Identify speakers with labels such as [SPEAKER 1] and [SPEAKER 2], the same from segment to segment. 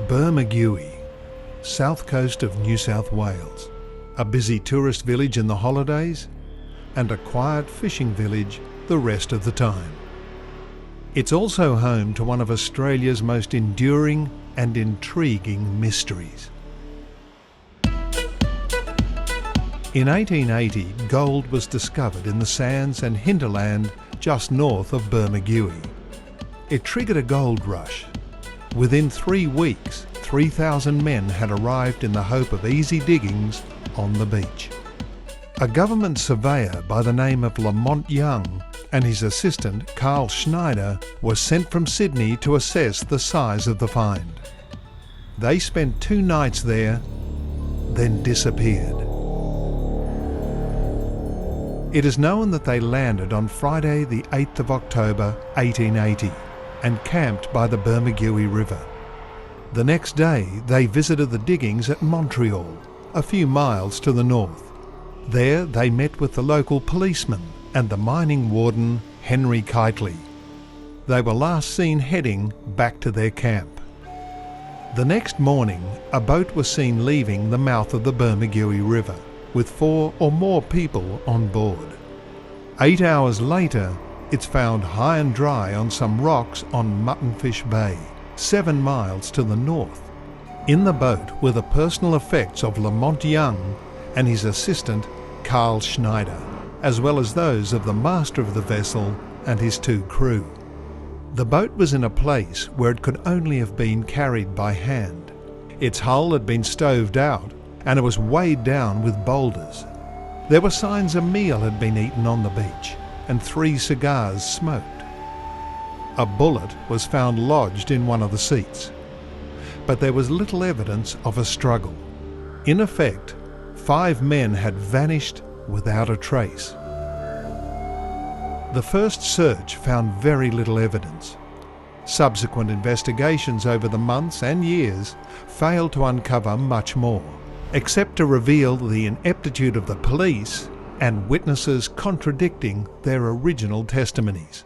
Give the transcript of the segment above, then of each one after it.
[SPEAKER 1] Bermagui, south coast of New South Wales, a busy tourist village in the holidays and a quiet fishing village the rest of the time. It's also home to one of Australia's most enduring and intriguing mysteries. In 1880, gold was discovered in the sands and hinterland just north of Bermagui. It triggered a gold rush. Within 3 weeks, 3,000 men had arrived in the hope of easy diggings on the beach. A government surveyor by the name of Lamont Young and his assistant Carl Schneider were sent from Sydney to assess the size of the find. They spent 2 nights there, then disappeared. It is known that they landed on Friday the 8th of October 1880 and camped by the Bermagui River. The next day they visited the diggings at Montreal, a few miles to the north. There they met with the local policeman and the mining warden Henry Kitely. They were last seen heading back to their camp. The next morning a boat was seen leaving the mouth of the Bermagui River with 4 or more people on board. 8 hours later, it's found high and dry on some rocks on Muttonfish Bay, 7 miles to the north. In the boat were the personal effects of Lamont Young and his assistant Carl Schneider, as well as those of the master of the vessel and his 2 crew. The boat was in a place where it could only have been carried by hand. Its hull had been stoved out and it was weighed down with boulders. There were signs a meal had been eaten on the beach and 3 cigars smoked. A bullet was found lodged in one of the seats, but there was little evidence of a struggle. In effect, 5 men had vanished without a trace. The first search found very little evidence. Subsequent investigations over the months and years failed to uncover much more, except to reveal the ineptitude of the police and witnesses contradicting their original testimonies.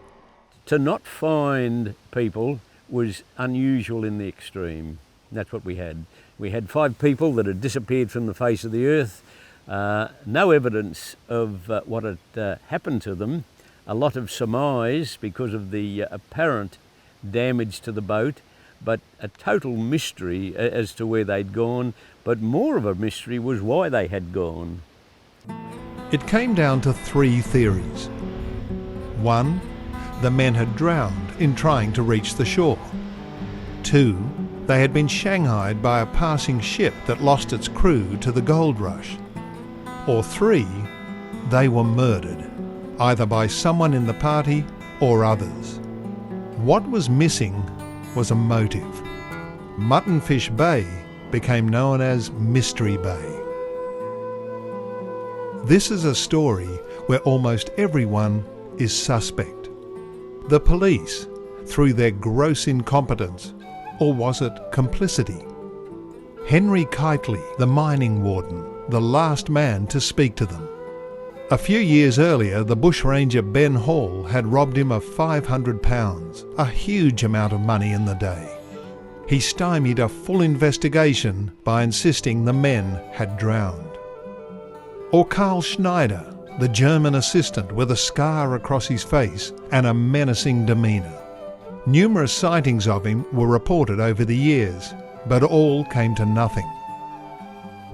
[SPEAKER 2] To not find people was unusual in the extreme. That's what we had. We had 5 people that had disappeared from the face of the earth. No evidence of what had happened to them. A lot of surmise because of the apparent damage to the boat, but a total mystery as to where they'd gone. But more of a mystery was why they had gone.
[SPEAKER 1] It came down to 3 theories. 1, the men had drowned in trying to reach the shore. 2, they had been shanghaied by a passing ship that lost its crew to the gold rush. Or 3, they were murdered, either by someone in the party or others. What was missing was a motive. Muttonfish Bay became known as Mystery Bay. This is a story where almost everyone is suspect. The police, through their gross incompetence, or was it complicity? Henry Kitely, the mining warden, the last man to speak to them. A few years earlier, the bushranger Ben Hall had robbed him of £500, a huge amount of money in the day. He stymied a full investigation by insisting the men had drowned. Or Carl Schneider, the German assistant with a scar across his face and a menacing demeanour. Numerous sightings of him were reported over the years, but all came to nothing.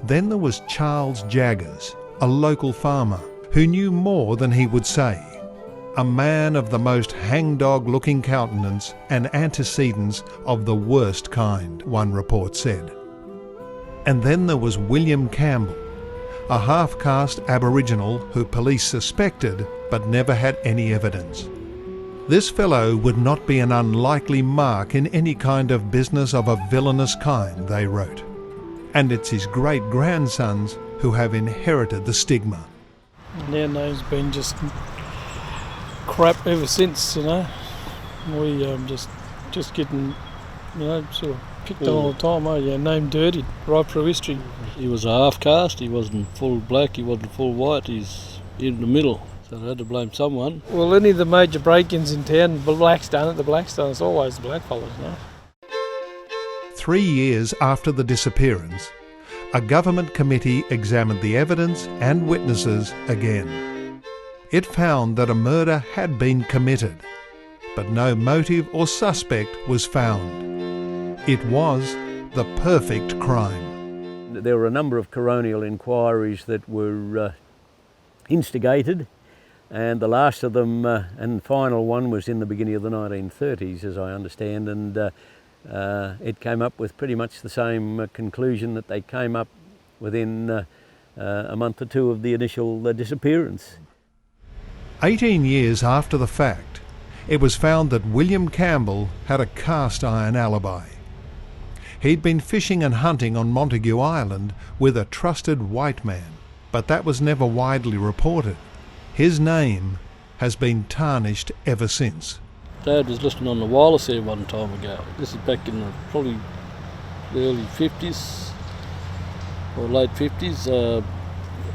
[SPEAKER 1] Then there was Charles Jaggers, a local farmer who knew more than he would say. A man of the most hangdog-looking countenance and antecedents of the worst kind, one report said. And then there was William Campbell, a half-caste Aboriginal who police suspected but never had any evidence. This fellow would not be an unlikely mark in any kind of business of a villainous kind, they wrote. And it's his great-grandsons who have inherited the stigma.
[SPEAKER 3] Their name's been just crap ever since, We just getting, sort of picked on all the time, name dirty, right through history.
[SPEAKER 4] He was a half-caste, he wasn't full black, he wasn't full white, he's in the middle. So they had to blame someone.
[SPEAKER 3] Well, any of the major break-ins in town, the blacks done it, it's always the black fellas,
[SPEAKER 1] 3 years after the disappearance, a government committee examined the evidence and witnesses again. It found that a murder had been committed, but no motive or suspect was found. It was the perfect crime.
[SPEAKER 2] There were a number of coronial inquiries that were instigated, and the last of them and final one was in the beginning of the 1930s, as I understand, and it came up with pretty much the same conclusion that they came up within a month or two of the initial disappearance.
[SPEAKER 1] 18 years after the fact, it was found that William Campbell had a cast-iron alibi. He'd been fishing and hunting on Montague Island with a trusted white man, but that was never widely reported. His name has been tarnished ever since.
[SPEAKER 4] Dad was listening on the wireless here one time ago. This is back in probably the early 50s or late 50s.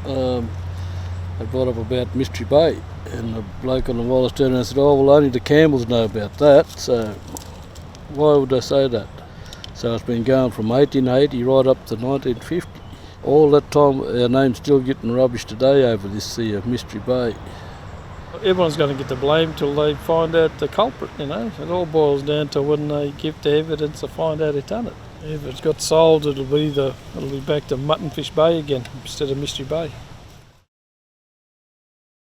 [SPEAKER 4] They brought up about Mystery Bay, and the bloke on the wireless turned around and said, "Oh, well, only the Campbells know about that, so why would they say that?" So it's been going from 1880 right up to 1950. All that time, our name's still getting rubbish today over this Mystery Bay.
[SPEAKER 3] Everyone's going to get the blame till they find out the culprit, you know. It all boils down to when they give the evidence to find out who done it. If it's got sold, it'll be back to Muttonfish Bay again instead of Mystery Bay.